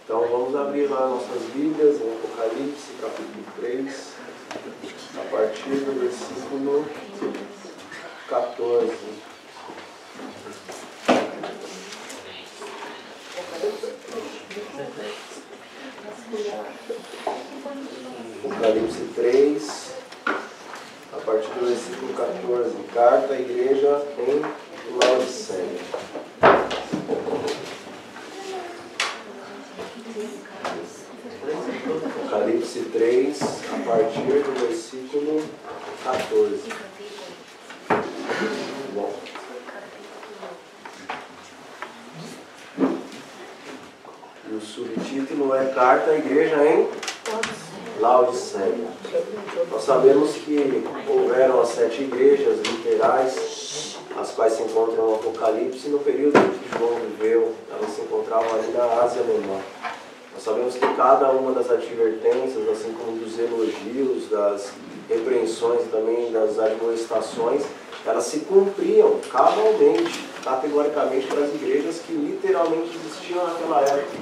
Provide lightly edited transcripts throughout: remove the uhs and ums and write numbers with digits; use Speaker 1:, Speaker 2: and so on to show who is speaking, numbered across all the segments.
Speaker 1: Então vamos abrir lá nossas Bíblias em Apocalipse, capítulo 3, a partir do versículo 14. Apocalipse 3, a partir do versículo 14. Carta à igreja em Laodiceia. Apocalipse 3, a partir do versículo 14. Bom. E o subtítulo é Carta à igreja em Laodiceia. Nós sabemos que houveram as 7 igrejas literais, as quais se encontram no Apocalipse. No período em que João viveu, elas se encontravam ali na Ásia Menor. Nós sabemos que cada uma das advertências, assim como dos elogios, das repreensões e também das admoestações, elas se cumpriam cabalmente, categoricamente para as igrejas que literalmente existiam naquela época.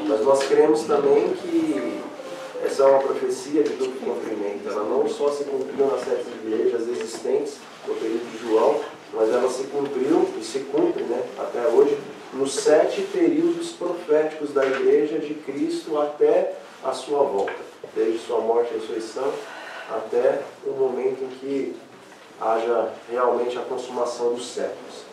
Speaker 1: Mas nós cremos também que essa é uma profecia de duplo cumprimento. Ela não só se cumpriu nas 7 igrejas existentes no período de João, mas ela se cumpriu e se cumpre, até hoje, nos 7 períodos proféticos da igreja de Cristo até a sua volta, desde sua morte e ressurreição até o momento em que haja realmente a consumação dos séculos.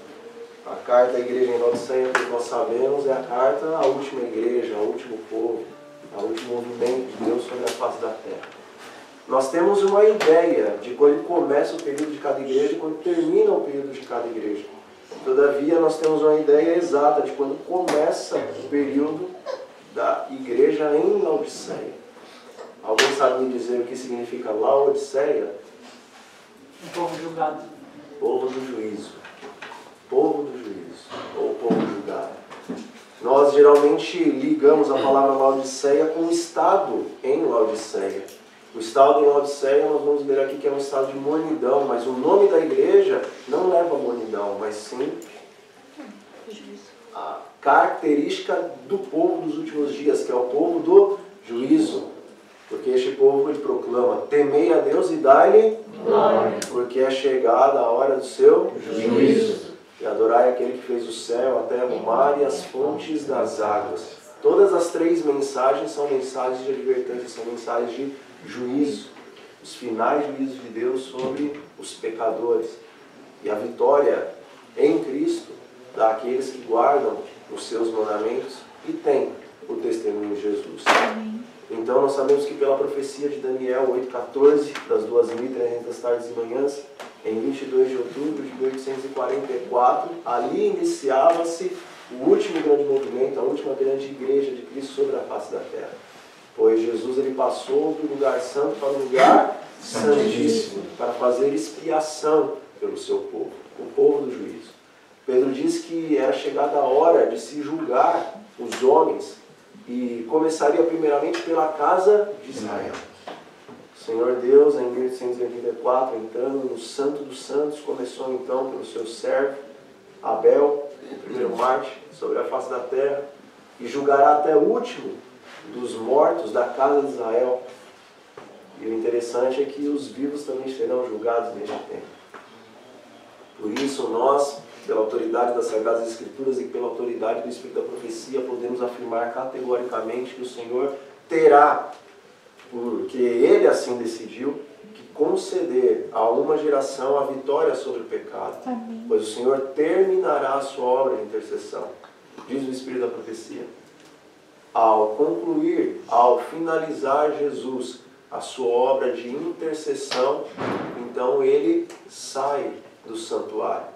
Speaker 1: A carta à igreja em Laodiceia, que nós sabemos, é a carta à última igreja, ao último povo, ao último movimento de Deus sobre a face da terra. Nós temos uma ideia de quando começa o período de cada igreja e quando termina o período de cada igreja. Todavia, nós temos uma ideia exata de quando começa o período da igreja em Laodiceia. Alguém sabe me dizer o que significa Laodiceia?
Speaker 2: Um povo julgado.
Speaker 1: Povo do juízo. Povo do juízo. Ou povo julgado. Nós geralmente ligamos a palavra Laodiceia com o estado em Laodiceia. O estado em Laodiceia, nós vamos ver aqui que é um estado de mornidão, mas o nome da igreja não leva a mornidão, mas sim a característica do povo dos últimos dias, que é o povo do juízo. Porque este povo ele proclama: temei a Deus e dai-lhe glória, porque é chegada a hora do seu juízo. E adorai aquele que fez o céu, a terra, o mar e as fontes das águas. Todas as 3 mensagens são mensagens de advertência, são mensagens de juízo, os finais juízos de Deus sobre os pecadores e a vitória em Cristo daqueles que guardam os seus mandamentos e têm o testemunho de Jesus. Amém. Então nós sabemos que pela profecia de Daniel 8,14, das 2.300 tardes e manhãs, em 22 de outubro de 1844, ali iniciava-se o último grande movimento, a última grande igreja de Cristo sobre a face da terra. Pois Jesus ele passou do lugar santo para o lugar santíssimo, para fazer expiação pelo seu povo, o povo do juízo. Pedro diz que era chegada a hora de se julgar os homens e começaria primeiramente pela casa de Israel. O Senhor Deus, em 1884, entrando no Santo dos Santos, começou então pelo seu servo Abel, o primeiro mártir sobre a face da terra, e julgará até o último dos mortos da casa de Israel. E o interessante é que os vivos também serão julgados neste tempo. Por isso nós, pela autoridade das Sagradas Escrituras e pela autoridade do Espírito da Profecia, podemos afirmar categoricamente que o Senhor terá, porque Ele assim decidiu, que conceder a uma geração a vitória sobre o pecado. Amém. Pois o Senhor terminará a sua obra de intercessão. Diz o Espírito da Profecia. Ao concluir, ao finalizar Jesus a sua obra de intercessão, então Ele sai do santuário.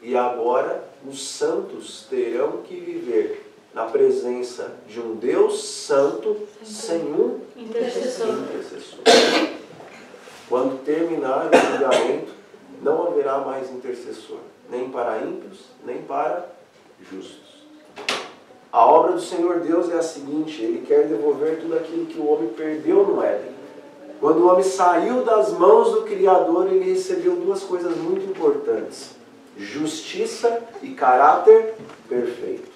Speaker 1: E agora os santos terão que viver na presença de um Deus santo sem um intercessor. Quando terminar o julgamento, não haverá mais intercessor, nem para ímpios, nem para justos. A obra do Senhor Deus é a seguinte: Ele quer devolver tudo aquilo que o homem perdeu no Éden. Quando o homem saiu das mãos do Criador, ele recebeu 2 coisas muito importantes: justiça e caráter perfeito.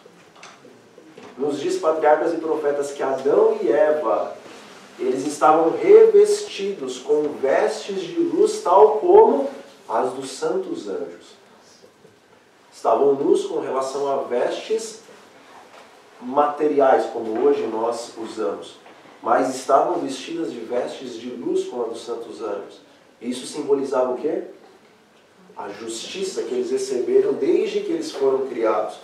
Speaker 1: nos diz patriarcas e profetas que Adão e Eva, eles estavam revestidos com vestes de luz tal como as dos santos anjos. Estavam nus com relação a vestes materiais, como hoje nós usamos, mas estavam vestidas de vestes de luz como a dos santos anjos. Isso simbolizava o quê? A justiça que eles receberam desde que eles foram criados.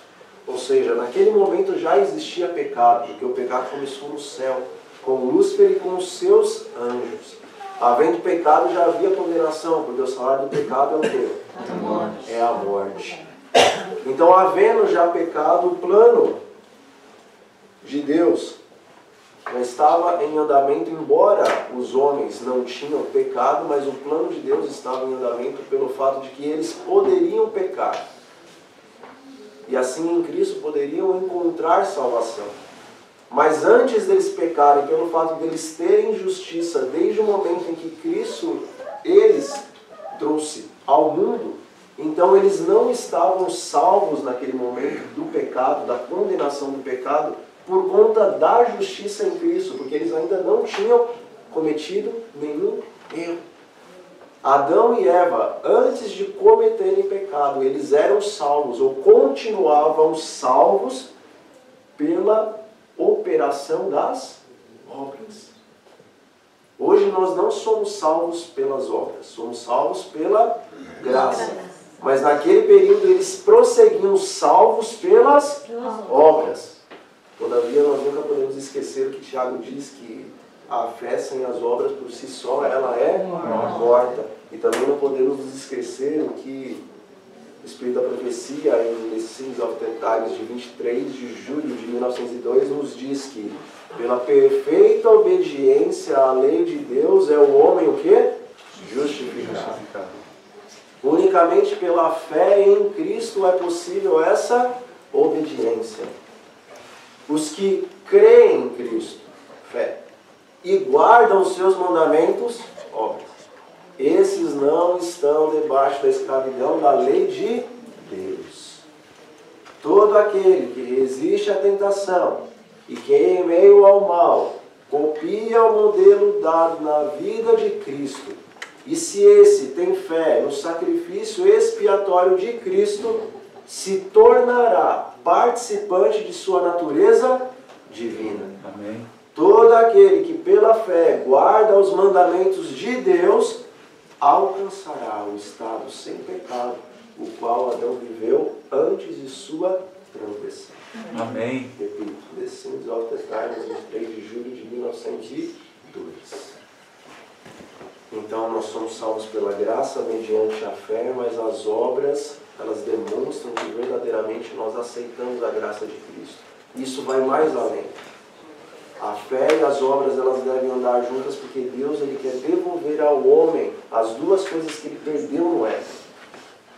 Speaker 1: Ou seja, naquele momento já existia pecado, porque o pecado começou no céu, com Lúcifer e com os seus anjos. Havendo pecado já havia condenação, porque o salário do pecado é o quê? É a morte. Então, havendo já pecado, o plano de Deus já estava em andamento, embora os homens não tinham pecado, mas o plano de Deus estava em andamento pelo fato de que eles poderiam pecar. E assim em Cristo poderiam encontrar salvação. Mas antes deles pecarem, pelo fato de eles terem justiça, desde o momento em que Cristo eles trouxe ao mundo, então eles não estavam salvos naquele momento do pecado, da condenação do pecado, por conta da justiça em Cristo, porque eles ainda não tinham cometido nenhum erro. Adão e Eva, antes de cometerem pecado, eles eram salvos, ou continuavam salvos, pela operação das obras. Hoje nós não somos salvos pelas obras, somos salvos pela graça. Mas naquele período eles prosseguiam salvos pelas obras. Todavia nós nunca podemos esquecer o que Tiago diz, que a fé sem as obras por si só ela é morta. E também não podemos nos esquecer o que o Espírito da Profecia, em The Sins of the Times, de 23 de julho de 1902, nos diz que pela perfeita obediência à lei de Deus é o homem o quê? Justificado. Unicamente pela fé em Cristo é possível essa obediência. Os que creem em Cristo, fé, e guardam os seus mandamentos, obras, esses não estão debaixo da escravidão da lei de Deus. Todo aquele que resiste à tentação e que em meio ao mal copia o modelo dado na vida de Cristo, e se esse tem fé no sacrifício expiatório de Cristo, se tornará participante de sua natureza divina.
Speaker 3: Amém.
Speaker 1: Todo aquele que pela fé guarda os mandamentos de Deus, alcançará o estado sem pecado, o qual Adão viveu antes de sua transgressão.
Speaker 3: Amém.
Speaker 1: Repito, The Sins of the Times, 23 de julho de 1902. Então nós somos salvos pela graça mediante a fé, mas as obras, elas demonstram que verdadeiramente nós aceitamos a graça de Cristo. Isso vai mais além. A fé e as obras, elas devem andar juntas, porque Deus ele quer devolver ao homem as duas coisas que ele perdeu no Éden.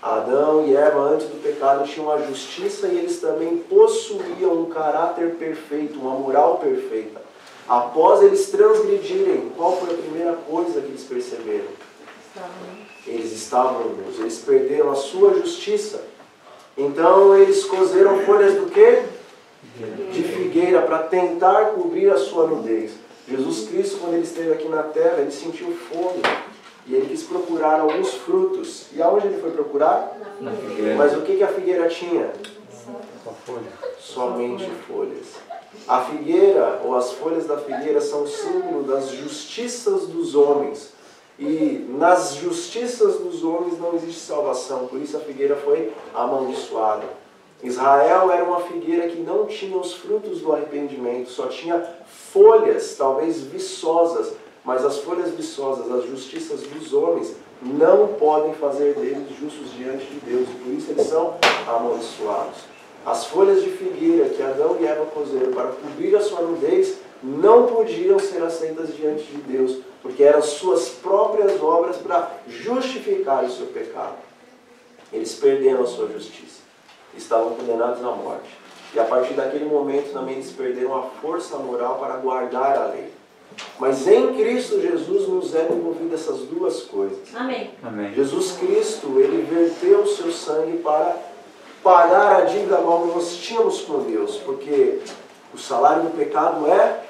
Speaker 1: Adão e Eva, antes do pecado, tinham a justiça e eles também possuíam um caráter perfeito, uma moral perfeita. Após eles transgredirem, qual foi a primeira coisa que eles perceberam? Eles estavam nus, eles perderam a sua justiça. Então eles cozeram folhas do quê? De figueira, para tentar cobrir a sua nudez. Jesus Cristo, quando ele esteve aqui na terra, ele sentiu fome. E ele quis procurar alguns frutos. E aonde ele foi procurar?
Speaker 3: Na figueira.
Speaker 1: Mas o que a figueira tinha?
Speaker 3: Só folha.
Speaker 1: Somente folhas. A figueira, ou as folhas da figueira, são símbolo das justiças dos homens. E nas justiças dos homens não existe salvação. Por isso a figueira foi amaldiçoada. Israel era uma figueira que não tinha os frutos do arrependimento, só tinha folhas, talvez viçosas, mas as folhas viçosas, as justiças dos homens, não podem fazer deles justos diante de Deus, e por isso eles são amaldiçoados. As folhas de figueira que Adão e Eva cozeram para cobrir a sua nudez não podiam ser aceitas diante de Deus, porque eram suas próprias obras para justificar o seu pecado. Eles perderam a sua justiça. Estavam condenados à morte. E a partir daquele momento também eles perderam a força moral para guardar a lei. Mas em Cristo Jesus nos é devolvido essas duas coisas.
Speaker 4: Amém.
Speaker 3: Amém.
Speaker 1: Jesus Cristo, ele verteu o seu sangue para pagar a dívida mal que nós tínhamos com Deus, porque o O salário do pecado é?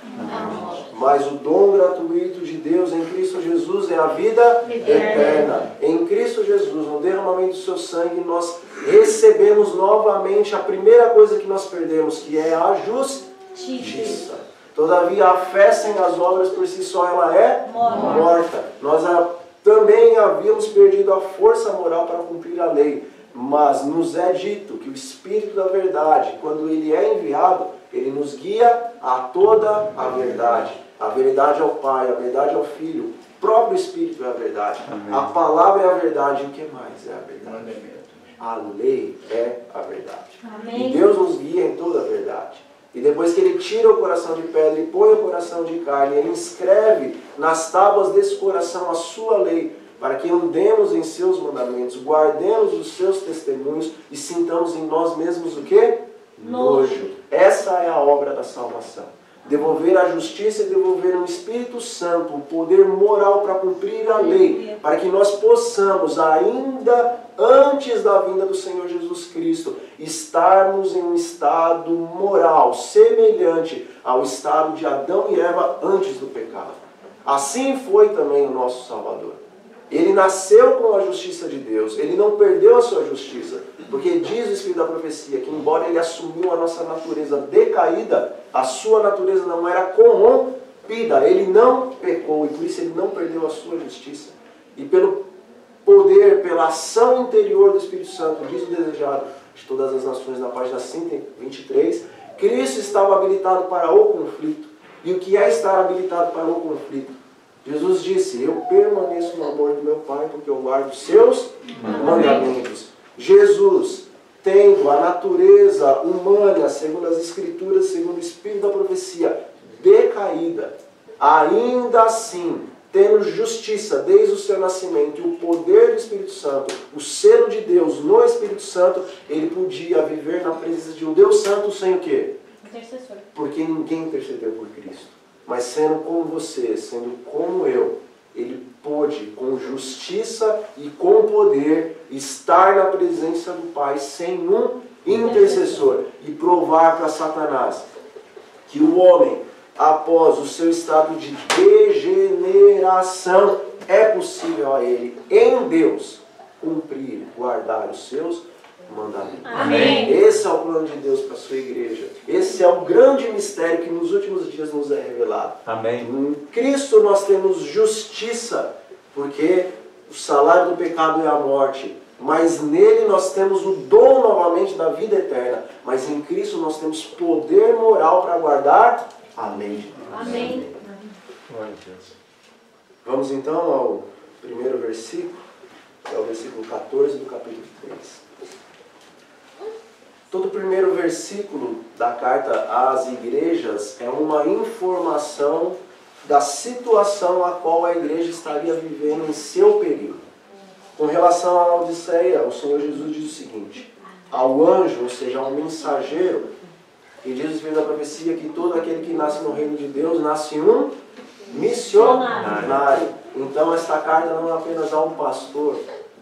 Speaker 1: Mas o dom gratuito de Deus em Cristo Jesus é a vida eterna. Em Cristo Jesus, no derramamento do seu sangue, nós recebemos novamente a primeira coisa que nós perdemos, que é a justiça. Todavia, a fé sem as obras por si só, ela é morta. Nós também havíamos perdido a força moral para cumprir a lei. Mas nos é dito que o Espírito da verdade, quando ele é enviado, ele nos guia a toda a verdade. A verdade é o Pai, a verdade é o Filho, o próprio Espírito é a verdade. Amém. A palavra é a verdade, e o que mais é a verdade? A lei é a verdade. Amém. E Deus nos guia em toda a verdade. E depois que ele tira o coração de pedra e põe o coração de carne, ele escreve nas tábuas desse coração a sua lei, para que andemos em seus mandamentos, guardemos os seus testemunhos e sintamos em nós mesmos o quê? Nojo. Essa é a obra da salvação. Devolver a justiça e devolver o Espírito Santo, o poder moral para cumprir a lei, para que nós possamos, ainda antes da vinda do Senhor Jesus Cristo, estarmos em um estado moral semelhante ao estado de Adão e Eva antes do pecado. Assim foi também o nosso Salvador. Ele nasceu com a justiça de Deus, ele não perdeu a sua justiça, porque diz o Espírito da profecia que embora ele assumiu a nossa natureza decaída, a sua natureza não era corrompida, ele não pecou e por isso ele não perdeu a sua justiça. E pelo poder, pela ação interior do Espírito Santo, diz o desejado de todas as nações, na página 123, Cristo estava habilitado para o conflito. E o que é estar habilitado para o conflito? Jesus disse, eu permaneço no amor do meu Pai porque eu guardo os seus mandamentos. Jesus, tendo a natureza humana, segundo as Escrituras, segundo o Espírito da profecia, decaída, ainda assim, tendo justiça desde o seu nascimento e o poder do Espírito Santo, o selo de Deus no Espírito Santo, ele podia viver na presença de um Deus Santo sem o quê?
Speaker 2: Intercessor. Porque
Speaker 1: ninguém intercedeu por Cristo. Mas sendo como você, sendo como eu, ele pôde, com justiça e com poder, estar na presença do Pai sem um intercessor e provar para Satanás que o homem, após o seu estado de degeneração, é possível a ele, em Deus, cumprir, guardar os seus mandamentos.
Speaker 2: Amém.
Speaker 1: Esse é o plano de Deus para a sua igreja. Esse é o grande mistério que nos últimos dias nos é revelado.
Speaker 3: Amém.
Speaker 1: Em Cristo nós temos justiça, porque o salário do pecado é a morte. Mas nele nós temos o dom novamente da vida eterna. Mas em Cristo nós temos poder moral para guardar a lei de Deus.
Speaker 2: Amém.
Speaker 3: Glória a Deus.
Speaker 1: Vamos então ao primeiro versículo, que é o versículo 14 do capítulo 3. Todo o primeiro versículo da carta às igrejas é uma informação da situação a qual a igreja estaria vivendo em seu período. Com relação à Laodiceia, o Senhor Jesus diz o seguinte, ao anjo, ou seja, ao mensageiro, e diz o Espírito da profecia que todo aquele que nasce no reino de Deus nasce um missionário. Então esta carta não é apenas a um pastor,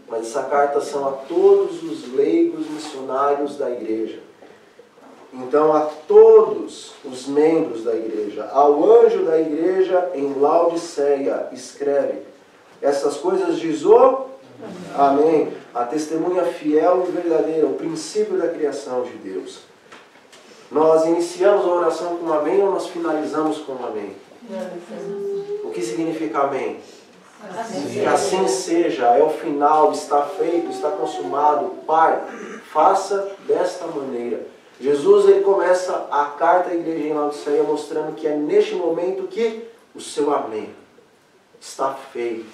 Speaker 1: mas essa carta são a todos os leigos missionários da igreja. Então a todos os membros da igreja, ao anjo da igreja em Laodiceia, escreve, essas coisas diz o Amém. A testemunha fiel e verdadeira, o princípio da criação de Deus. Nós iniciamos a oração com amém ou nós finalizamos com amém? O que significa amém? Que assim seja, é o final, está feito, está consumado. Pai, faça desta maneira. Jesus ele começa a carta à igreja em Laodiceia mostrando que é neste momento que o seu amém está feito.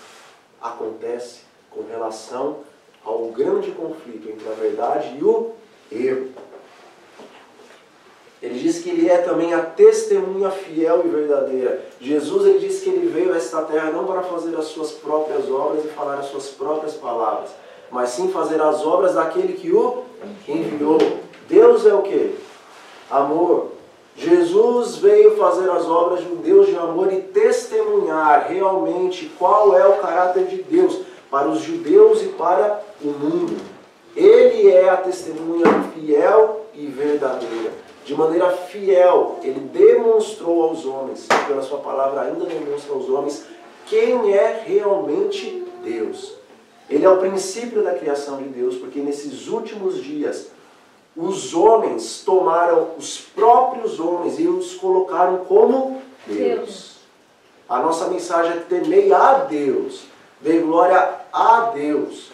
Speaker 1: Acontece com relação ao grande conflito entre a verdade e o erro. Ele diz que ele é também a testemunha fiel e verdadeira. Jesus ele diz que ele veio a esta terra não para fazer as suas próprias obras e falar as suas próprias palavras, mas sim fazer as obras daquele que o enviou. Deus é o quê? Amor. Jesus veio fazer as obras de um Deus de amor e testemunhar realmente qual é o caráter de Deus para os judeus e para o mundo. Ele é a testemunha fiel e verdadeira. de maneira fiel, ele demonstrou aos homens, e pela sua palavra ainda demonstra aos homens, quem é realmente Deus. Ele é o princípio da criação de Deus, porque nesses últimos dias, os homens tomaram os próprios homens e os colocaram como Deus. A nossa mensagem é temei a Deus, dê glória a Deus,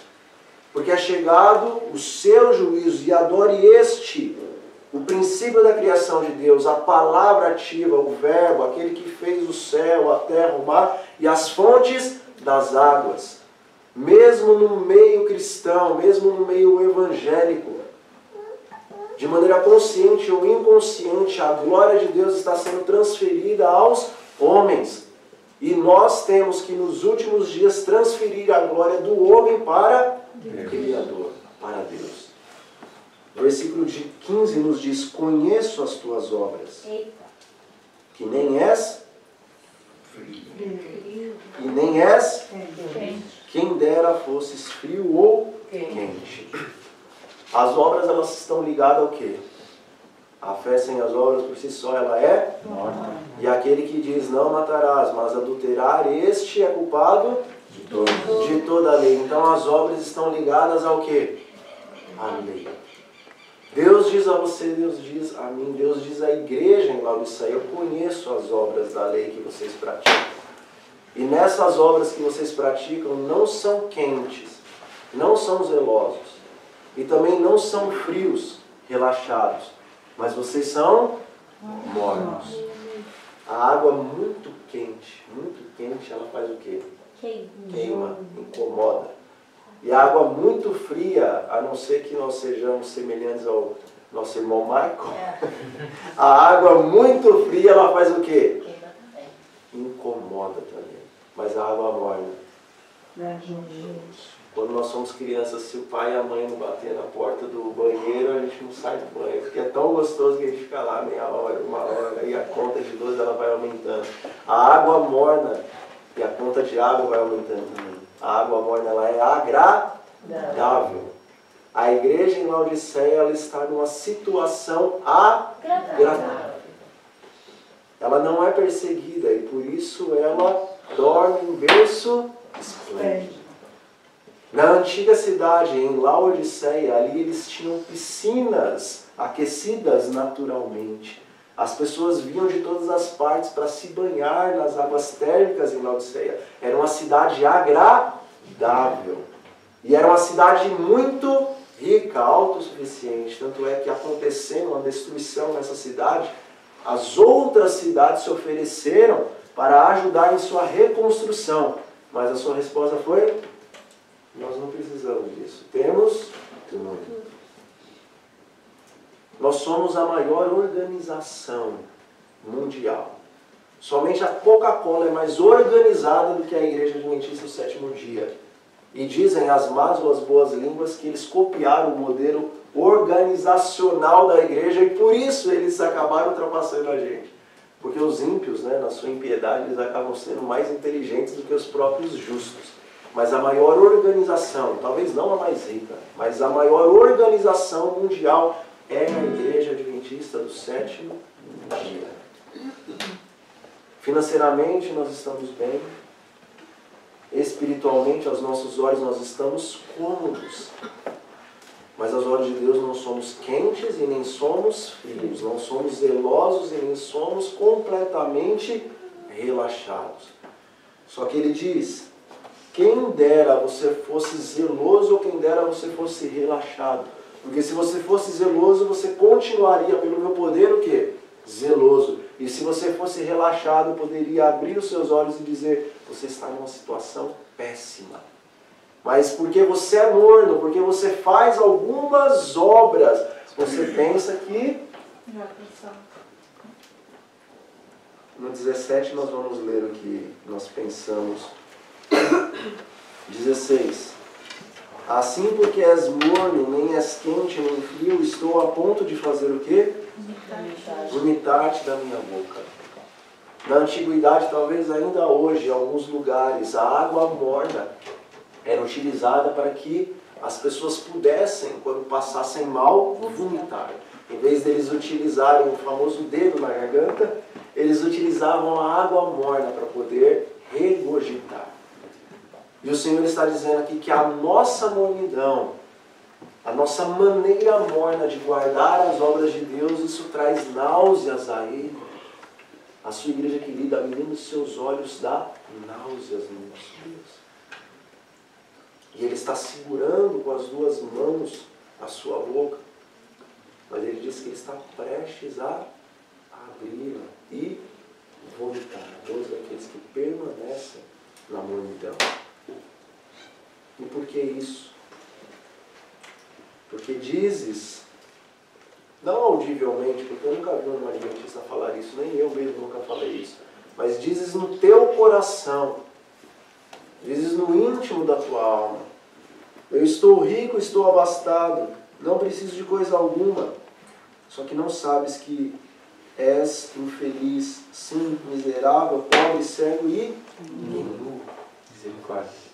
Speaker 1: porque é chegado o seu juízo, e adore este, o princípio da criação de Deus, a palavra ativa, o verbo, aquele que fez o céu, a terra, o mar e as fontes das águas. Mesmo no meio cristão, mesmo no meio evangélico, de maneira consciente ou inconsciente, a glória de Deus está sendo transferida aos homens. E nós temos que nos últimos dias transferir a glória do homem para o Criador, para Deus. O versículo de 15 nos diz: conheço as tuas obras, que nem és frio, e nem és quem dera fosses frio ou quente. As obras, elas estão ligadas ao quê? A fé sem as obras por si só, ela é morta. E aquele que diz não matarás, mas adulterar, este é culpado de toda a lei. Então as obras estão ligadas ao quê? À lei. Deus diz a você, Deus diz a mim, Deus diz à igreja em Laodiceia: eu conheço as obras da lei que vocês praticam. E nessas obras que vocês praticam não são quentes, não são zelosos, e também não são frios, relaxados, mas vocês são mornos. A água muito quente, ela faz o quê? Queima, incomoda. E a água muito fria, a não ser que nós sejamos semelhantes ao nosso irmão Michael, a água muito fria, ela faz o quê? Incomoda também. Mas a água morna. Quando nós somos crianças, se o pai e a mãe não bater na porta do banheiro, a gente não sai do banho, porque é tão gostoso que a gente fica lá meia hora, uma hora, e a conta de luz ela vai aumentando. A água morna e a conta de água vai aumentando também. A água morna, ela é agradável. A igreja em Laodiceia, ela está numa situação agradável. Ela não é perseguida e por isso ela dorme em berço esplêndido. Na antiga cidade, em Laodiceia, ali eles tinham piscinas aquecidas naturalmente. As pessoas vinham de todas as partes para se banhar nas águas térmicas em Laodiceia. Era uma cidade agradável. E era uma cidade muito rica, autossuficiente. Tanto é que, acontecendo uma destruição nessa cidade, as outras cidades se ofereceram para ajudar em sua reconstrução. Mas a sua resposta foi: nós não precisamos disso. Temos tudo. Nós somos a maior organização mundial. Somente a Coca-Cola é mais organizada do que a Igreja Adventista do Sétimo Dia. E dizem as más ou as boas línguas que eles copiaram o modelo organizacional da igreja e por isso eles acabaram ultrapassando a gente. Porque os ímpios, na sua impiedade, eles acabam sendo mais inteligentes do que os próprios justos. Mas a maior organização, talvez não a mais rica, mas a maior organização mundial é a Igreja Adventista do Sétimo Dia. Financeiramente nós estamos bem. Espiritualmente, aos nossos olhos, nós estamos cômodos. Mas aos olhos de Deus não somos quentes e nem somos frios. Não somos zelosos e nem somos completamente relaxados. Só que ele diz: quem dera você fosse zeloso ou quem dera você fosse relaxado. Porque se você fosse zeloso, você continuaria pelo meu poder o quê? Zeloso. E se você fosse relaxado, poderia abrir os seus olhos e dizer: você está numa situação péssima. Mas porque você é morno, porque você faz algumas obras, você pensa que... No 17 nós vamos ler o que nós pensamos. 16. Assim porque és morno, nem és quente, nem frio, estou a ponto de fazer o quê? Vomitar-te da minha boca. Na antiguidade, talvez ainda hoje, em alguns lugares, a água morna era utilizada para que as pessoas pudessem, quando passassem mal, vomitar. Em vez deles utilizarem o famoso dedo na garganta, eles utilizavam a água morna para poder regurgitar. E o Senhor está dizendo aqui que a nossa mornidão, a nossa maneira morna de guardar as obras de Deus, isso traz náuseas a Ele. A sua igreja querida, menino dos seus olhos, dá náuseas no nosso Deus. E Ele está segurando com as duas mãos a sua boca. Mas Ele diz que Ele está prestes a abri-la e vomitar todos aqueles que permanecem na mornidão. E por que isso? Porque dizes, não audivelmente, porque eu nunca vi um adventista falar isso, nem eu mesmo nunca falei isso, mas dizes no teu coração, dizes no íntimo da tua alma: eu estou rico, estou abastado, não preciso de coisa alguma. Só que não sabes que és infeliz, sim, miserável, pobre, cego e nu.
Speaker 3: Misericórdia.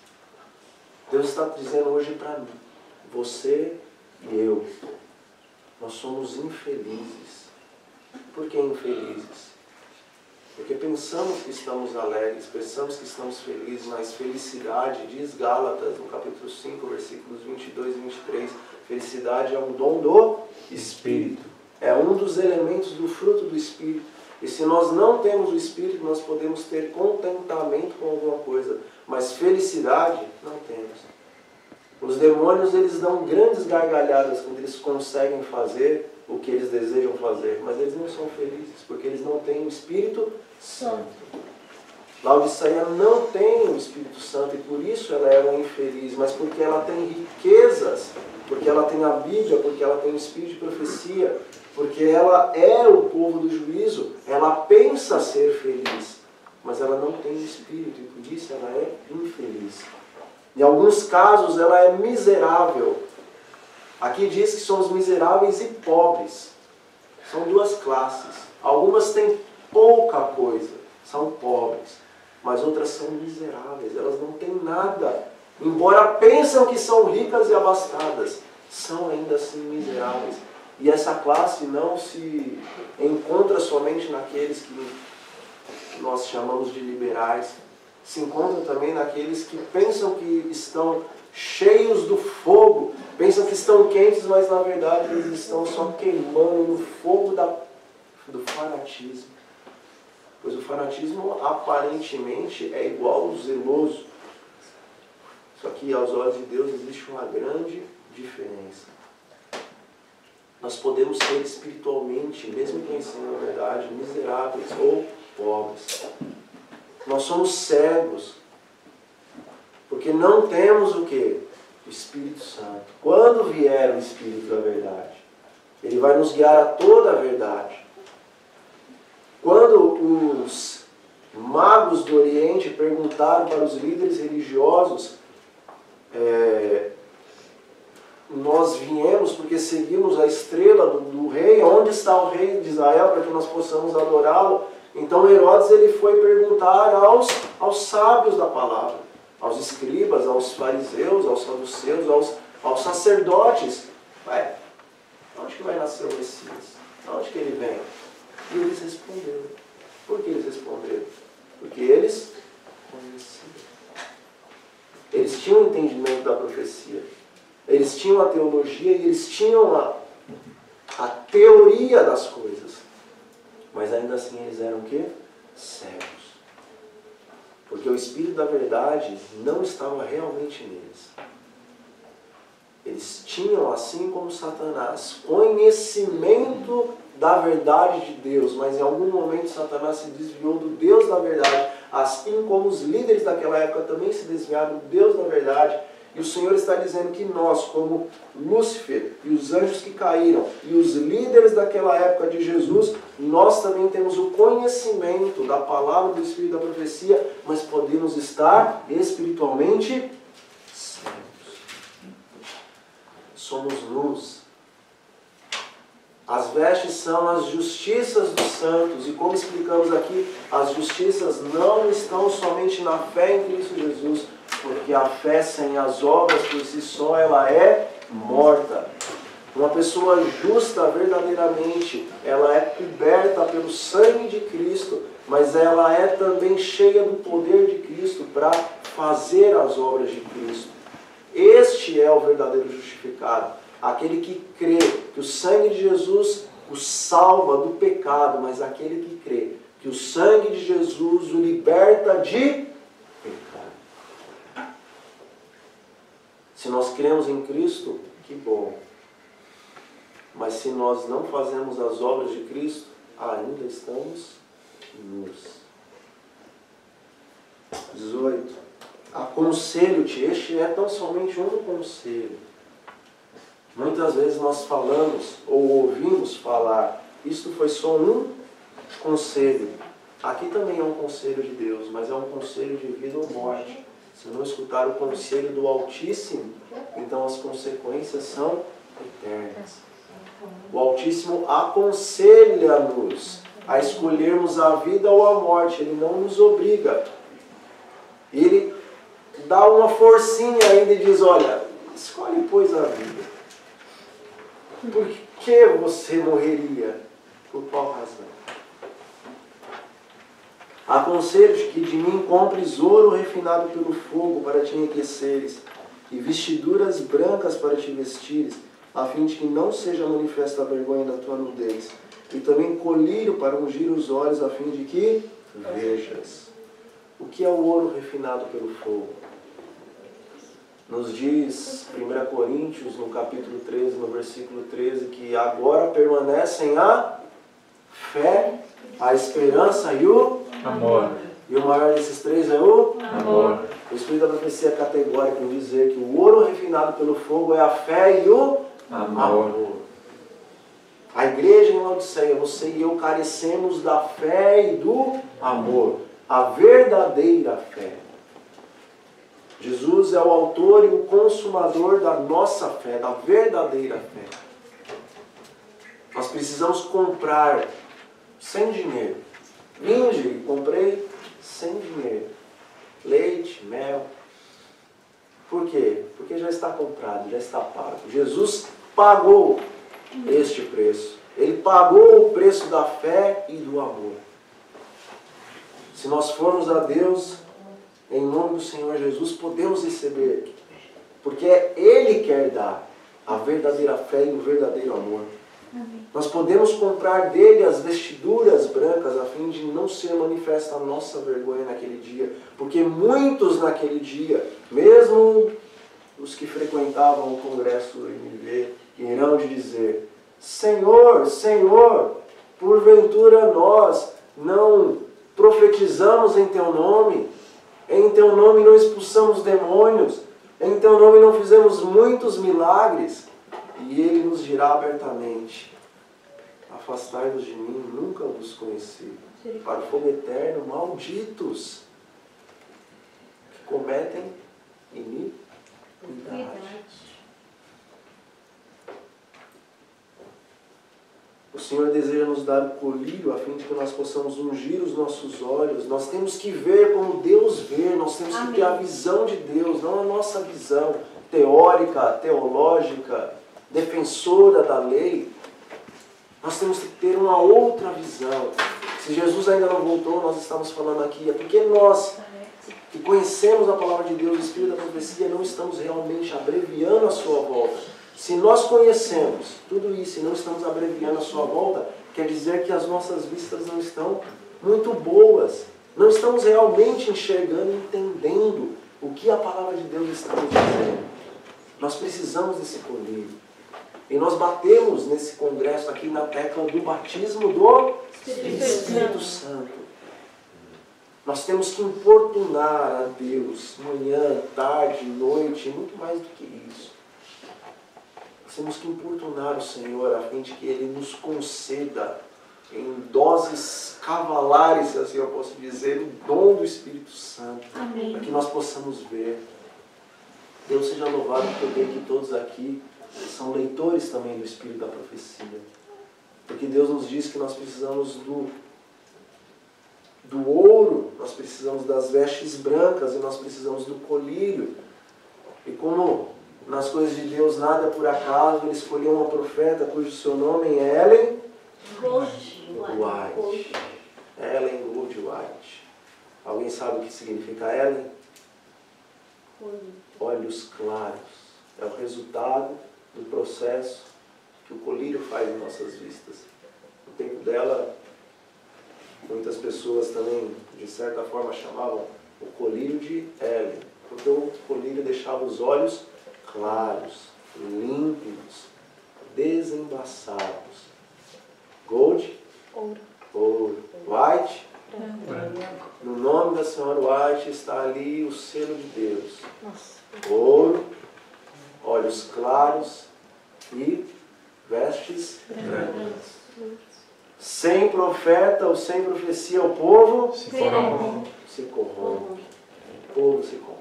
Speaker 1: Deus está dizendo hoje para mim, você e eu, nós somos infelizes. Por que infelizes? Porque pensamos que estamos alegres, pensamos que estamos felizes, mas felicidade, diz Gálatas, no capítulo 5, versículos 22 e 23, felicidade é um dom do Espírito. É um dos elementos do fruto do Espírito. E se nós não temos o Espírito, nós podemos ter contentamento com alguma coisa, mas felicidade não temos. Os demônios, eles dão grandes gargalhadas quando eles conseguem fazer o que eles desejam fazer, mas eles não são felizes, porque eles não têm o Espírito Santo. Laodiceia não tem o Espírito Santo e por isso ela é uma infeliz, mas porque ela tem riquezas, porque ela tem a Bíblia, porque ela tem o Espírito de profecia, porque ela é o povo do juízo, ela pensa ser feliz, mas ela não tem o Espírito e por isso ela é infeliz. Em alguns casos ela é miserável. Aqui diz que somos miseráveis e pobres. São duas classes. Algumas têm pouca coisa, são pobres, mas outras são miseráveis, elas não têm nada. Embora pensam que são ricas e abastadas, são ainda assim miseráveis. E essa classe não se encontra somente naqueles que nós chamamos de liberais, se encontra também naqueles que pensam que estão cheios do fogo, pensam que estão quentes, mas na verdade eles estão só queimando no fogo do fanatismo. Pois o fanatismo aparentemente é igual ao zeloso. Só que aos olhos de Deus existe uma grande diferença. Nós podemos ser espiritualmente, mesmo conhecendo a verdade, miseráveis ou pobres. Nós somos cegos, porque não temos o quê? O Espírito Santo. Quando vier o Espírito da verdade, ele vai nos guiar a toda a verdade. Quando os magos do Oriente perguntaram para os líderes religiosos, nós viemos porque seguimos a estrela do rei, onde está o rei de Israel para que nós possamos adorá-lo? Então Herodes ele foi perguntar aos sábios da palavra, aos escribas, aos fariseus, aos saduceus, aos sacerdotes. Onde que vai nascer o Messias? Onde que ele vem? E eles responderam. Por que eles responderam? Porque eles conheciam. Eles tinham o entendimento da profecia. Eles tinham a teologia e eles tinham a teoria das coisas. Mas ainda assim eles eram o quê? Cegos. Porque o Espírito da verdade não estava realmente neles. Eles tinham, assim como Satanás, conhecimento da verdade de Deus, mas em algum momento Satanás se desviou do Deus da verdade, assim como os líderes daquela época também se desviaram do Deus da verdade. E o Senhor está dizendo que nós, como Lúcifer e os anjos que caíram, e os líderes daquela época de Jesus, nós também temos o conhecimento da palavra do Espírito da profecia, mas podemos estar espiritualmente cegos. Somos nus. As vestes são as justiças dos santos, e como explicamos aqui, as justiças não estão somente na fé em Cristo Jesus, porque a fé sem as obras por si só, ela é morta. Uma pessoa justa verdadeiramente, ela é coberta pelo sangue de Cristo, mas ela é também cheia do poder de Cristo para fazer as obras de Cristo. Este é o verdadeiro justificado, aquele que crê que o sangue de Jesus o salva do pecado, mas aquele que crê que o sangue de Jesus o liberta de pecado. Se nós cremos em Cristo, que bom. Mas se nós não fazemos as obras de Cristo, ainda estamos nus. 18. Aconselho-te, este é tão somente um conselho. Muitas vezes nós falamos ou ouvimos falar, isto foi só um conselho. Aqui também é um conselho de Deus, mas é um conselho de vida ou morte. Se não escutar o conselho do Altíssimo, então as consequências são eternas. O Altíssimo aconselha-nos a escolhermos a vida ou a morte. Ele não nos obriga. Ele dá uma forcinha ainda e diz, olha, escolhe pois a vida. Por que você morreria? Por qual razão? Aconselho-te que de mim compres ouro refinado pelo fogo para te enriqueceres, e vestiduras brancas para te vestires, a fim de que não seja manifesta a vergonha da tua nudez, e também colírio para ungir os olhos, a fim de que vejas. O que é o ouro refinado pelo fogo? Nos diz 1 Coríntios, no capítulo 13, no versículo 13, que agora permanecem a fé, a esperança e o
Speaker 3: amor.
Speaker 1: E o maior desses três é o
Speaker 3: amor.
Speaker 1: O Espírito da Profecia é categórico em dizer que o ouro refinado pelo fogo é a fé e o amor. A igreja em Laodiceia, você e eu carecemos da fé e do amor. A verdadeira fé. Jesus é o autor e o consumador da nossa fé, da verdadeira fé. Nós precisamos comprar sem dinheiro. Vinde, comprei sem dinheiro. Leite, mel. Por quê? Porque já está comprado, já está pago. Jesus pagou este preço. Ele pagou o preço da fé e do amor. Se nós formos a Deus, em nome do Senhor Jesus, podemos receber. Porque Ele quer dar a verdadeira fé e o verdadeiro amor. Amém. Nós podemos comprar dele as vestiduras brancas a fim de não ser manifesta a nossa vergonha naquele dia. Porque muitos naquele dia, mesmo os que frequentavam o congresso do MV, irão de dizer: Senhor, Senhor, porventura nós não profetizamos em Teu nome? Em Teu nome não expulsamos demônios? Em Teu nome não fizemos muitos milagres? E Ele nos dirá abertamente: afastai-vos de mim, nunca vos conheci. Para o fogo eterno, malditos, que cometem iniquidade. O Senhor deseja nos dar o colírio a fim de que nós possamos ungir os nossos olhos. Nós temos que ver como Deus vê, nós temos que ter a visão de Deus, não a nossa visão teórica, teológica, defensora da lei. Nós temos que ter uma outra visão. Se Jesus ainda não voltou, nós estamos falando aqui, é porque nós que conhecemos a palavra de Deus, o Espírito da Profecia, não estamos realmente abreviando a sua volta. Se nós conhecemos tudo isso e não estamos abreviando a sua volta, quer dizer que as nossas vistas não estão muito boas. Não estamos realmente enxergando e entendendo o que a palavra de Deus está nos dizendo. Nós precisamos desse colírio. E nós batemos nesse congresso aqui na tecla do batismo do Espírito Santo. Nós temos que importunar a Deus manhã, tarde, noite, muito mais do que isso. Nós temos que importunar o Senhor a fim de que Ele nos conceda em doses cavalares, se assim eu posso dizer, o dom do Espírito Santo. Amém. Para que nós possamos ver. Deus seja louvado, porque eu creio que todos aqui são leitores também do Espírito da Profecia. Porque Deus nos diz que nós precisamos do ouro, nós precisamos das vestes brancas e nós precisamos do colírio. E como nas coisas de Deus nada é por acaso. Ele escolheu uma profeta cujo seu nome é Ellen White. Ellen Gold White. Alguém sabe o que significa Ellen? Olhos claros. É o resultado do processo que o colírio faz em nossas vistas. No tempo dela, muitas pessoas também, de certa forma, chamavam o colírio de Ellen, porque o colírio deixava os olhos claros, límpidos, desembaçados. Gold, ouro. White, no nome da senhora White está ali o selo de Deus. Ouro, olhos claros e vestes brancas. Sem profeta ou sem profecia o povo se corrompe. O povo se corrompe.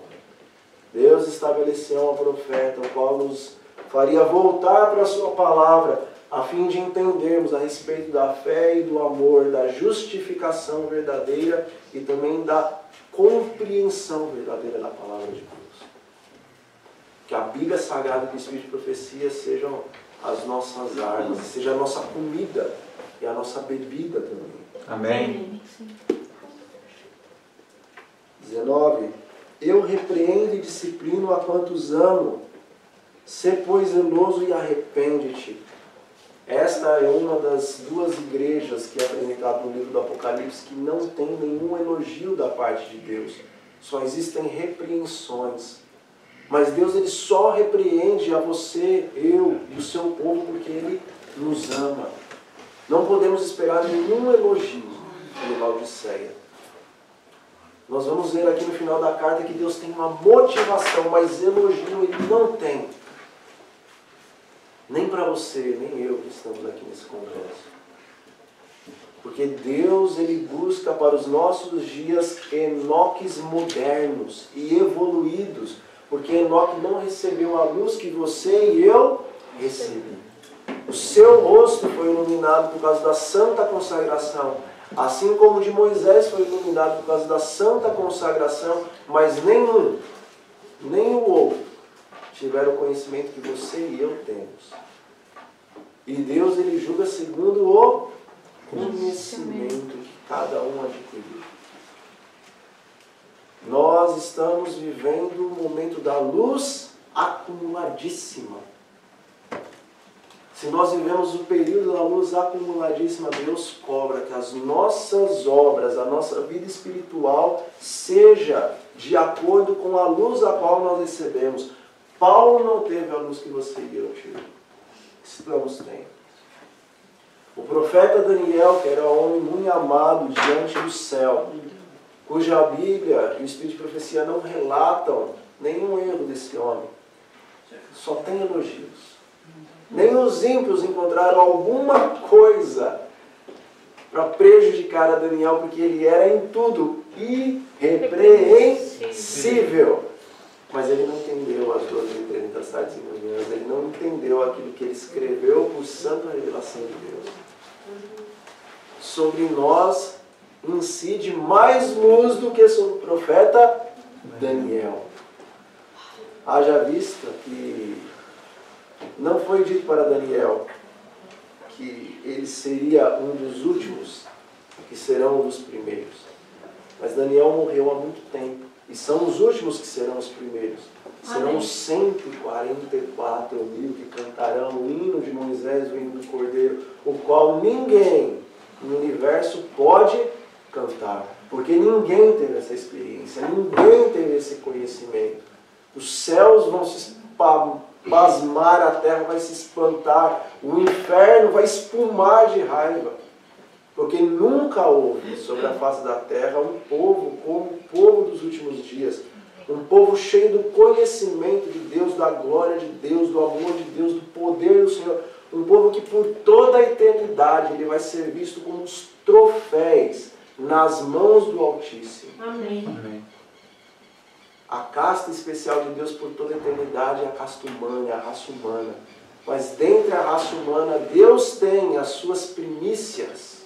Speaker 1: Deus estabeleceu um profeta, o qual nos faria voltar para a sua palavra, a fim de entendermos a respeito da fé e do amor, da justificação verdadeira e também da compreensão verdadeira da palavra de Deus. Que a Bíblia Sagrada e o Espírito de Profecia sejam as nossas armas, seja a nossa comida e a nossa bebida também.
Speaker 3: Amém.
Speaker 1: 19. Eu repreendo e disciplino a quantos amo. Sê, pois, zeloso e arrepende-te. Esta é uma das duas igrejas que é apresentada no livro do Apocalipse que não tem nenhum elogio da parte de Deus. Só existem repreensões. Mas Deus ele só repreende a você, eu e o seu povo porque Ele nos ama. Não podemos esperar nenhum elogio de Laodiceia. Nós vamos ver aqui no final da carta que Deus tem uma motivação, mas elogio Ele não tem. Nem para você, nem eu que estamos aqui nesse congresso. Porque Deus ele busca para os nossos dias Enoques modernos e evoluídos. Porque Enoque não recebeu a luz que você e eu recebi. O seu rosto foi iluminado por causa da santa consagração. Assim como o de Moisés foi iluminado por causa da santa consagração. Mas nenhum, nem o outro, tiveram o conhecimento que você e eu temos. E Deus ele julga segundo o conhecimento que cada um adquiriu. Nós estamos vivendo o momento da luz acumuladíssima. Se nós vivemos o período da luz acumuladíssima, Deus cobra que as nossas obras, a nossa vida espiritual, seja de acordo com a luz a qual nós recebemos. Paulo não teve a luz que você e eu tivemos. Estamos tendo. O profeta Daniel, que era um homem muito amado diante do céu, cuja Bíblia e o Espírito de Profecia não relatam nenhum erro desse homem. Só tem elogios. Nem os ímpios encontraram alguma coisa para prejudicar a Daniel, porque ele era em tudo irrepreensível. Mas ele não entendeu as 12:30 tardes e manhãs, ele não entendeu aquilo que ele escreveu por santa revelação de Deus. Sobre nós incide mais luz do que sobre o profeta Daniel. Haja vista que não foi dito para Daniel que ele seria um dos últimos, que serão um dos primeiros. Mas Daniel morreu há muito tempo. E são os últimos que serão os primeiros. Serão os 144 mil que cantarão o hino de Moisés, o hino do Cordeiro, o qual ninguém no universo pode cantar. Porque ninguém teve essa experiência, ninguém teve esse conhecimento. Os céus vão se pasmar, a terra vai se espantar, o inferno vai espumar de raiva. Porque nunca houve sobre a face da terra um povo como o povo dos últimos dias. Um povo cheio do conhecimento de Deus, da glória de Deus, do amor de Deus, do poder do Senhor. Um povo que por toda a eternidade ele vai ser visto como os troféus nas mãos do Altíssimo.
Speaker 2: Amém.
Speaker 3: Amém.
Speaker 1: A casta especial de Deus por toda a eternidade é a casta humana, é a raça humana. Mas dentre a raça humana, Deus tem as suas primícias.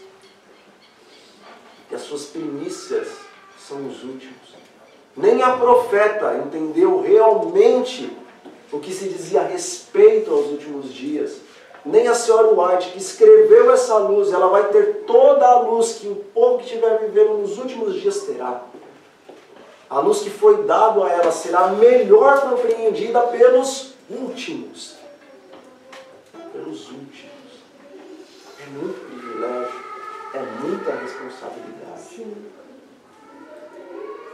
Speaker 1: E as suas primícias são os últimos. Nem a profeta entendeu realmente o que se dizia a respeito aos últimos dias. Nem a senhora White, que escreveu essa luz, ela vai ter toda a luz que o povo que estiver vivendo nos últimos dias terá. A luz que foi dada a ela será melhor compreendida pelos últimos. Pelos últimos. É muito privilégio, é muita responsabilidade.
Speaker 4: Sim.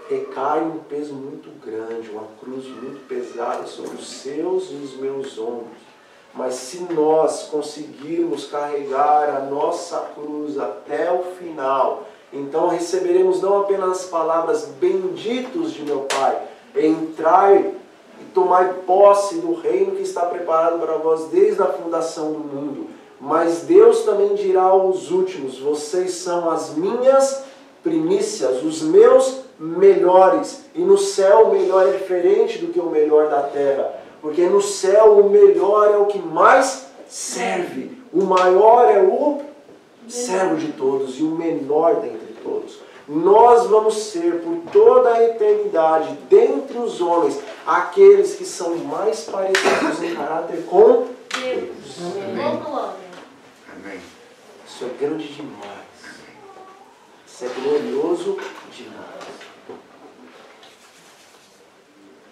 Speaker 1: Recai um peso muito grande, uma cruz muito pesada sobre os seus e os meus ombros. Mas se nós conseguirmos carregar a nossa cruz até o final, então receberemos não apenas as palavras benditos de meu Pai, entrai e tomai posse do reino que está preparado para vós desde a fundação do mundo. Mas Deus também dirá aos últimos, vocês são as minhas primícias, os meus melhores. E no céu o melhor é diferente do que o melhor da terra. Porque no céu o melhor é o que mais serve. O maior é o servo de todos e o menor dentre todos. Nós vamos ser por toda a eternidade, dentre os homens, aqueles que são mais parecidos em caráter com Deus.
Speaker 5: Amém.
Speaker 1: Isso é grande demais. Isso é glorioso demais.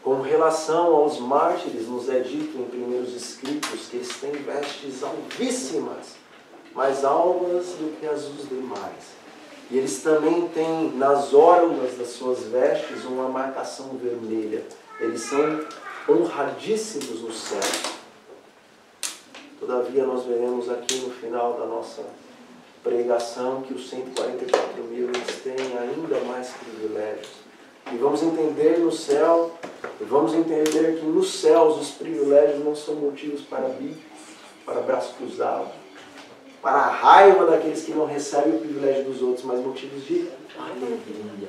Speaker 1: Com relação aos mártires, nos é dito em primeiros escritos que eles têm vestes alvíssimas, mais alvas do que as dos demais. E eles também têm nas orlas das suas vestes uma marcação vermelha. Eles são honradíssimos no céu. Todavia nós veremos aqui no final da nossa pregação que os 144 mil eles têm ainda mais privilégios. E vamos entender no céu, vamos entender que nos céus os privilégios não são motivos para bico, para braço cruzado, para a raiva daqueles que não recebem o privilégio dos outros, mas motivos de alegria.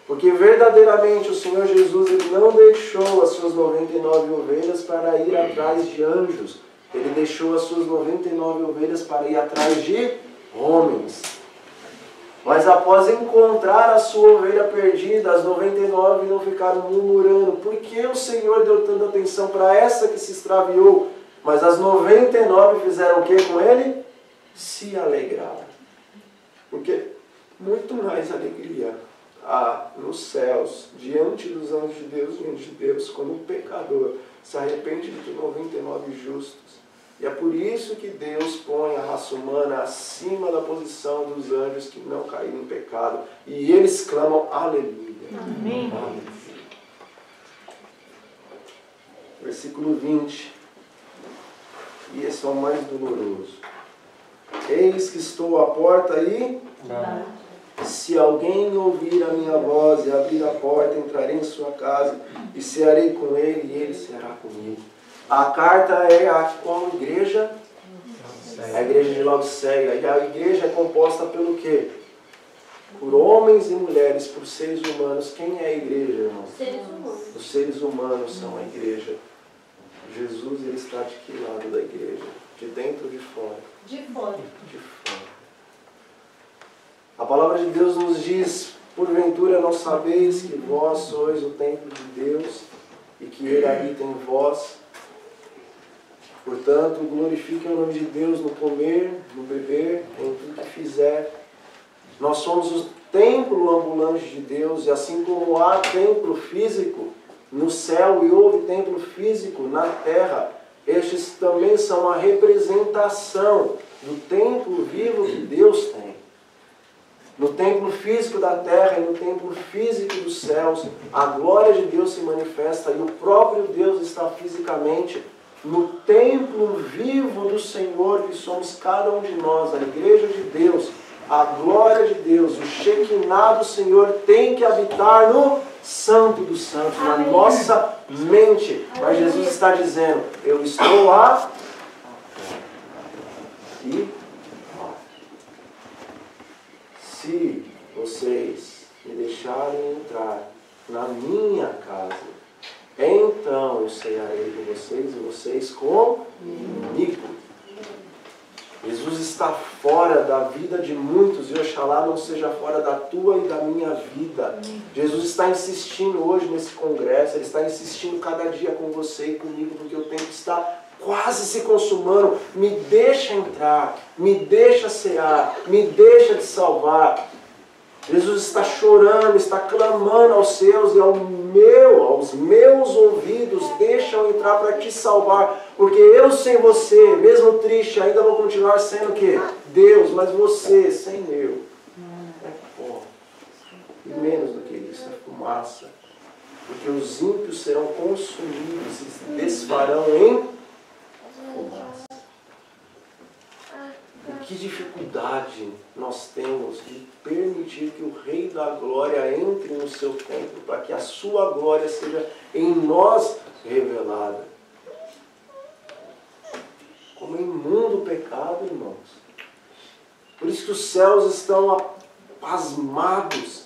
Speaker 1: Porque verdadeiramente o Senhor Jesus ele não deixou as suas 99 ovelhas para ir atrás de anjos. Ele deixou as suas 99 ovelhas para ir atrás de homens. Mas após encontrar a sua ovelha perdida, as 99 não ficaram murmurando. Por que o Senhor deu tanta atenção para essa que se extraviou? Mas as 99 fizeram o que com ele? Se alegraram. Porque muito mais alegria há nos céus, diante dos anjos de Deus, diante de Deus, quando um pecador se arrepende do que 99 justos. E é por isso que Deus põe a raça humana acima da posição dos anjos que não caíram em pecado. E eles clamam aleluia.
Speaker 4: Amém.
Speaker 1: Aleluia. Versículo 20. E esse é o mais doloroso. Eis que estou à porta e se alguém ouvir a minha voz e abrir a porta, entrarei em sua casa e cearei com ele e ele ceará comigo. A carta é a qual igreja? A igreja de Laodiceia. E a igreja é composta pelo quê? Por homens e mulheres, por seres humanos. Quem é a igreja, irmão?
Speaker 4: Seres humanos.
Speaker 1: Os seres humanos são a igreja. Jesus ele está de que lado da igreja? De dentro ou de fora?
Speaker 4: De fora.
Speaker 1: De fora. A palavra de Deus nos diz, porventura não sabeis que vós sois o templo de Deus e que Ele habita em vós? Portanto, glorifiquem o nome de Deus no comer, no beber, em tudo que fizer. Nós somos o templo ambulante de Deus, e assim como há templo físico no céu e houve templo físico na terra, estes também são a representação do templo vivo que Deus tem. No templo físico da terra e no templo físico dos céus, a glória de Deus se manifesta e o próprio Deus está fisicamente no templo vivo do Senhor, que somos cada um de nós, a igreja de Deus, a glória de Deus, o Shekinah do Senhor tem que habitar no Santo dos Santos, na nossa mente. Mas Jesus está dizendo, eu estou lá e se vocês me deixarem entrar na minha casa, então eu cearei com vocês e vocês comigo. Jesus está fora da vida de muitos e oxalá não seja fora da tua e da minha vida. Jesus está insistindo hoje nesse congresso, Ele está insistindo cada dia com você e comigo, porque o tempo está quase se consumando. Me deixa entrar, me deixa cear, me deixa te salvar. Jesus está chorando, está clamando aos seus e aos meus ouvidos, deixa eu entrar para te salvar, porque eu sem você, mesmo triste, ainda vou continuar sendo o quê? Deus, mas você sem eu é pó. E menos do que isso, é fumaça. Porque os ímpios serão consumidos e se desfarão em fumaça. E que dificuldade nós temos de permitir que o Rei da Glória entre no seu templo para que a sua glória seja em nós revelada. Como é imundo o pecado, irmãos. Por isso que os céus estão pasmados.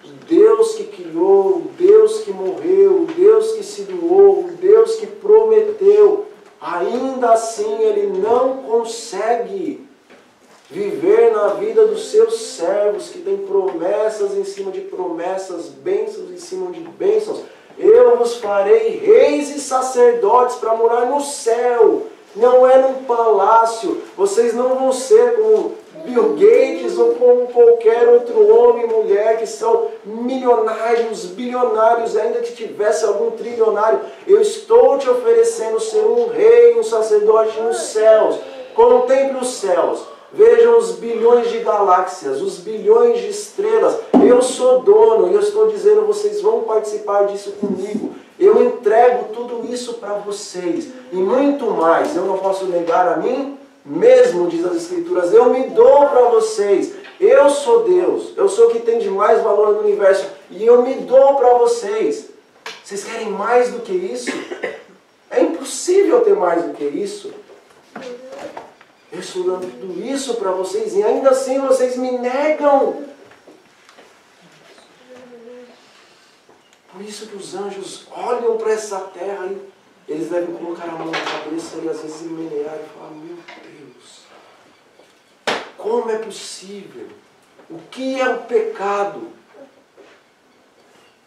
Speaker 1: O Deus que criou, o Deus que morreu, o Deus que se doou, o Deus que prometeu, ainda assim Ele não consegue viver na vida dos seus servos, que têm promessas em cima de promessas, bênçãos em cima de bênçãos. Eu vos farei reis e sacerdotes para morar no céu, não é num palácio. Vocês não vão ser como Bill Gates ou como qualquer outro homem e mulher que são milionários, bilionários, ainda que tivesse algum trilionário. Eu estou te oferecendo ser um rei, um sacerdote nos céus. Contemple os céus, vejam os bilhões de galáxias, os bilhões de estrelas. Eu sou dono e eu estou dizendo, vocês vão participar disso comigo. Eu entrego tudo isso para vocês e muito mais. Eu não posso negar a mim mesmo, diz as Escrituras. Eu me dou para vocês. Eu sou Deus. Eu sou o que tem de mais valor no universo. E eu me dou para vocês. Vocês querem mais do que isso? É impossível ter mais do que isso. Eu estou dando tudo isso para vocês e ainda assim vocês me negam. Por isso que os anjos olham para essa terra e eles devem colocar a mão na cabeça e às vezes menear e falar, meu Deus, como é possível? O que é o pecado?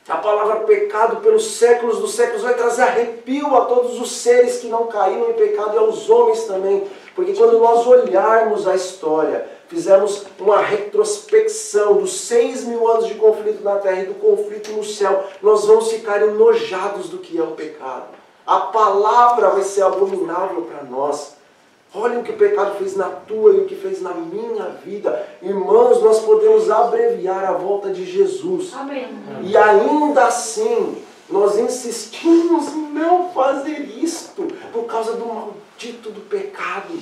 Speaker 1: A palavra pecado pelos séculos dos séculos vai trazer arrepio a todos os seres que não caíram em pecado e aos homens também. Porque quando nós olharmos a história, fizemos uma retrospecção dos 6.000 anos de conflito na terra e do conflito no céu, nós vamos ficar enojados do que é o pecado. A palavra vai ser abominável para nós. Olhem o que o pecado fez na tua e o que fez na minha vida. Irmãos, nós podemos abreviar a volta de Jesus. Amém. E ainda assim, nós insistimos em não fazer isto por causa do maldito do pecado.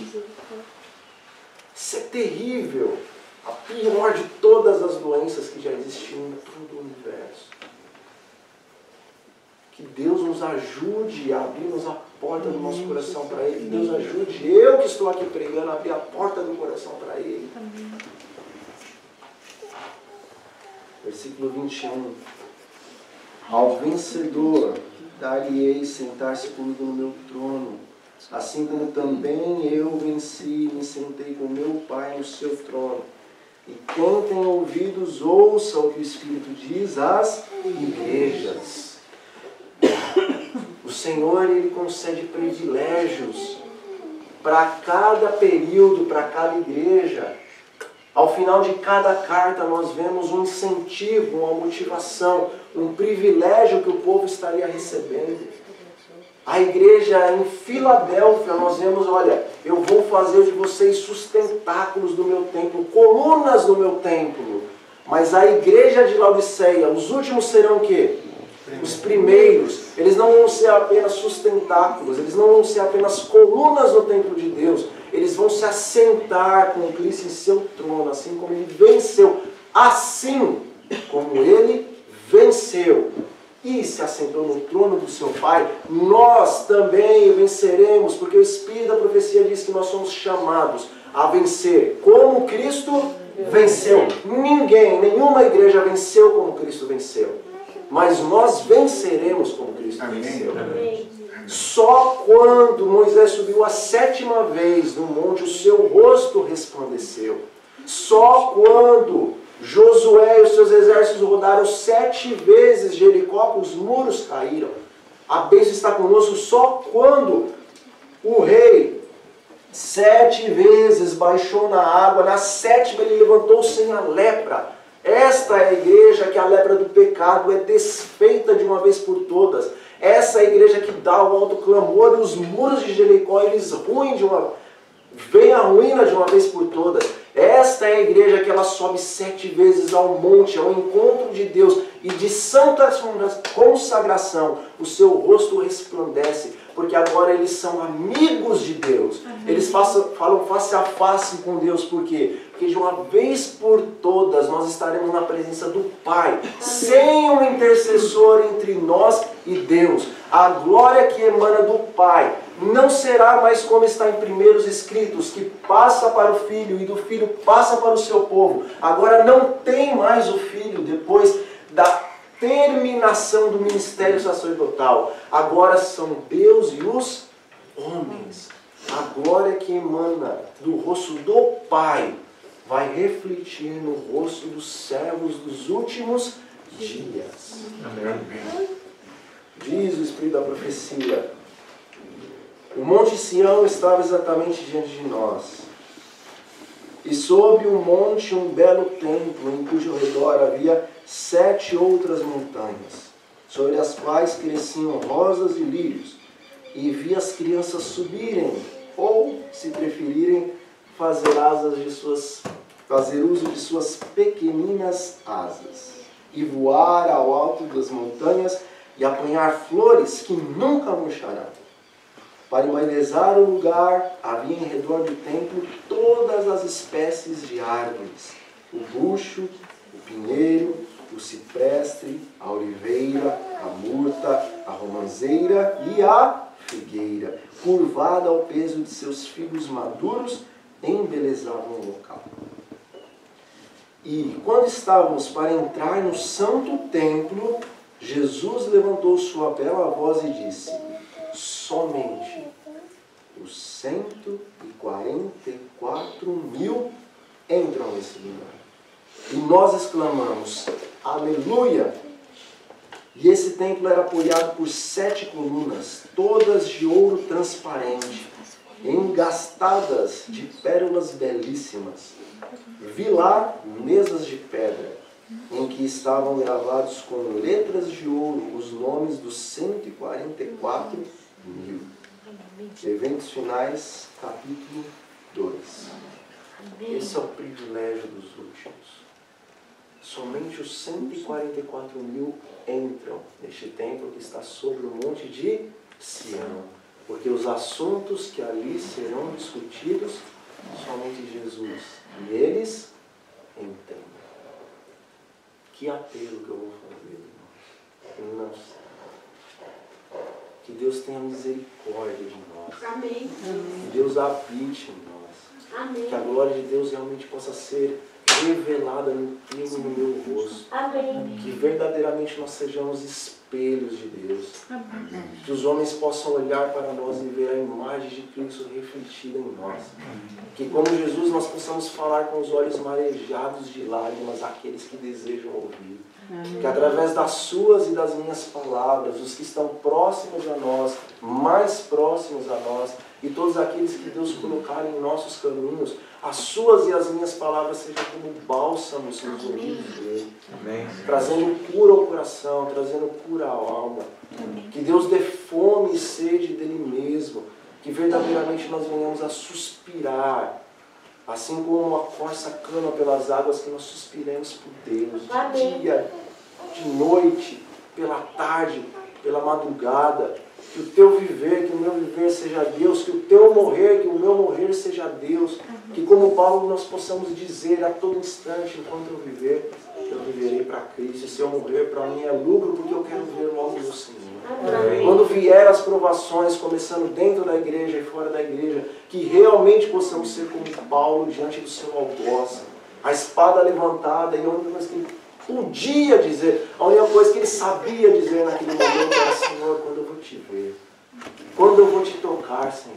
Speaker 1: Isso é terrível. A pior de todas as doenças que já existiam em todo o universo. Que Deus nos ajude a abrirmos a porta do nosso coração para Ele. Que Deus ajude eu que estou aqui pregando a abrir a porta do coração para Ele. Versículo 21. Ao vencedor dar-lhe-ei sentar-se comigo no meu trono, assim como também eu venci e me sentei com meu Pai no seu trono. E quem tem ouvidos, ouça o que o Espírito diz às igrejas. O Senhor, Ele concede privilégios para cada período, para cada igreja. Ao final de cada carta nós vemos um incentivo, uma motivação, um privilégio que o povo estaria recebendo. A igreja em Filadélfia, nós vemos, olha, eu vou fazer de vocês sustentáculos do meu templo, colunas do meu templo. Mas a igreja de Laodiceia, os últimos serão o quê? Os primeiros. Eles não vão ser apenas sustentáculos, eles não vão ser apenas colunas no templo de Deus. Eles vão se assentar com Cristo em seu trono, assim como Ele venceu. Assim como Ele venceu e se assentou no trono do seu Pai, nós também venceremos, porque o Espírito da profecia diz que nós somos chamados a vencer como Cristo venceu. Ninguém, nenhuma igreja venceu como Cristo venceu. Mas nós venceremos como Cristo venceu. Só quando Moisés subiu a 7ª vez no monte, o seu rosto resplandeceu. Só quando Josué e os seus exércitos rodaram 7 vezes Jericó, os muros caíram. A bênção está conosco só quando o rei 7 vezes baixou na água, na 7ª ele levantou sem a lepra. Esta é a igreja que a lepra do pecado é desfeita de uma vez por todas. Essa é a igreja que dá o alto clamor e os muros de Jericó eles ruem vem a ruína de uma vez por todas. Esta é a igreja que ela sobe 7 vezes ao monte, ao encontro de Deus, e de santa consagração o seu rosto resplandece, porque agora eles são amigos de Deus. Eles falam face a face com Deus, por quê? Porque de uma vez por todas nós estaremos na presença do Pai, sem um intercessor entre nós e Deus. A glória que emana do Pai não será mais como está em primeiros escritos, que passa para o Filho e do Filho passa para o seu povo. Agora não tem mais o Filho depois da terminação do ministério sacerdotal. Agora são Deus e os homens. A glória que emana do rosto do Pai vai refletir no rosto dos servos dos últimos dias.
Speaker 3: Amém.
Speaker 1: Diz o Espírito da profecia: o Monte Sião estava exatamente diante de nós, e sobre o monte um belo templo, em cujo redor havia 7 outras montanhas, sobre as quais cresciam rosas e lírios, e vi as crianças subirem, ou, se preferirem, fazer uso de suas pequeninas asas, e voar ao alto das montanhas, e apanhar flores que nunca murcharão. Para embelezar o lugar, havia em redor do templo todas as espécies de árvores: o bucho, o pinheiro, o cipreste, a oliveira, a murta, a romanceira e a figueira, curvada ao peso de seus figos maduros, embelezavam o local. E quando estávamos para entrar no santo templo, Jesus levantou sua bela voz e disse: somente os 144.000 entram nesse lugar. E nós exclamamos: aleluia! E esse templo era apoiado por 7 colunas, todas de ouro transparente, engastadas de pérolas belíssimas. Vi lá mesas de pedra, em que estavam gravados com letras de ouro os nomes dos 144.000. Eventos finais, capítulo 2. Esse é o privilégio dos últimos. Somente os 144.000 entram neste templo que está sobre o monte de Sião, porque os assuntos que ali serão discutidos, somente Jesus e eles entendem. Que apelo que eu vou fazer, irmãos. Não sei. Que Deus tenha misericórdia de nós.
Speaker 5: Amém.
Speaker 1: Que Deus habite em nós.
Speaker 5: Amém.
Speaker 1: Que a glória de Deus realmente possa ser revelada no teu e no meu rosto.
Speaker 5: Amém.
Speaker 1: Que verdadeiramente nós sejamos espelhos de Deus.
Speaker 5: Amém.
Speaker 1: Que os homens possam olhar para nós e ver a imagem de Cristo refletida em nós. Que como Jesus nós possamos falar com os olhos marejados de lágrimas àqueles que desejam ouvir. Que através das suas e das minhas palavras, os que estão próximos a nós, mais próximos a nós, e todos aqueles que Deus colocar em nossos caminhos, as suas e as minhas palavras sejam como bálsamos nos ouvidos dele, trazendo cura ao coração, trazendo cura à alma. Que Deus dê fome e sede dele mesmo, que verdadeiramente nós venhamos a suspirar, assim como uma corça clama pelas águas, que nós suspiremos por Deus, de dia, de noite, pela tarde, pela madrugada. Que o teu viver, que o meu viver seja Deus, que o teu morrer, que o meu morrer seja Deus. Que como Paulo nós possamos dizer a todo instante, enquanto eu viver, eu viverei para Cristo. Se eu morrer, para mim é lucro, porque eu quero ver logo o Senhor. Quando vier as provações, começando dentro da igreja e fora da igreja, que realmente possamos ser como Paulo diante do seu algoz, a espada levantada, e a única coisa que ele podia dizer, a única coisa que ele sabia dizer naquele momento era: Senhor, quando eu vou te ver, Quando eu vou te tocar, Senhor?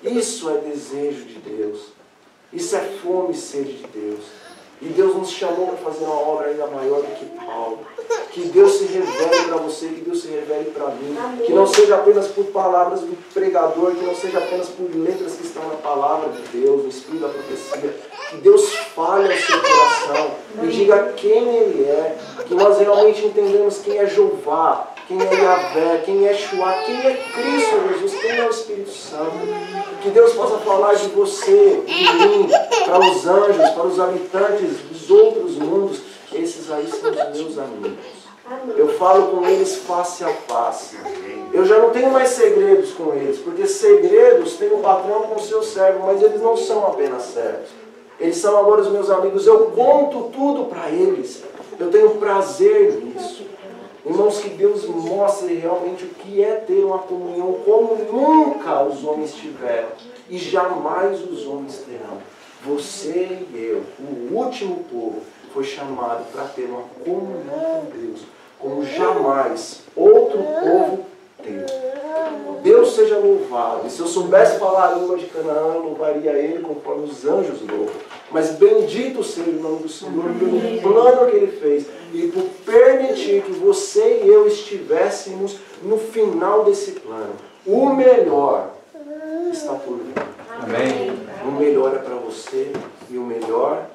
Speaker 1: Isso é desejo de Deus. Isso é fome e sede de Deus. E Deus nos chamou para fazer uma obra ainda maior do que Paulo. Que Deus se revele para você, que Deus se revele para mim. Amém. Que não seja apenas por palavras do pregador, que não seja apenas por letras que estão na palavra de Deus, no Espírito da profecia. Que Deus fale ao seu coração e diga quem Ele é. Que nós realmente entendemos quem é Jeová, quem é Yahvé, quem é Yeshua, quem é Cristo Jesus, quem é o Espírito Santo. Que Deus possa falar de você, de mim, para os anjos, para os habitantes dos outros mundos. Esses aí são os meus amigos. Eu falo com eles face a face. Eu já não tenho mais segredos com eles, porque segredos tem o patrão com o seu servo, mas eles não são apenas servos. Eles são agora os meus amigos. Eu conto tudo para eles. Eu tenho prazer nisso. Irmãos, que Deus mostre realmente o que é ter uma comunhão como nunca os homens tiveram e jamais os homens terão. Você e eu, o último povo, foi chamado para ter uma comunhão com Deus, como jamais outro povo teve. Deus seja louvado. E se eu soubesse falar a língua de Canaã, eu louvaria Ele conforme os anjos louvam. Mas bendito seja o nome do Senhor pelo plano que Ele fez e por permitir que você e eu estivéssemos no final desse plano. O melhor está por vir.
Speaker 3: Amém.
Speaker 1: O melhor é para você e o melhor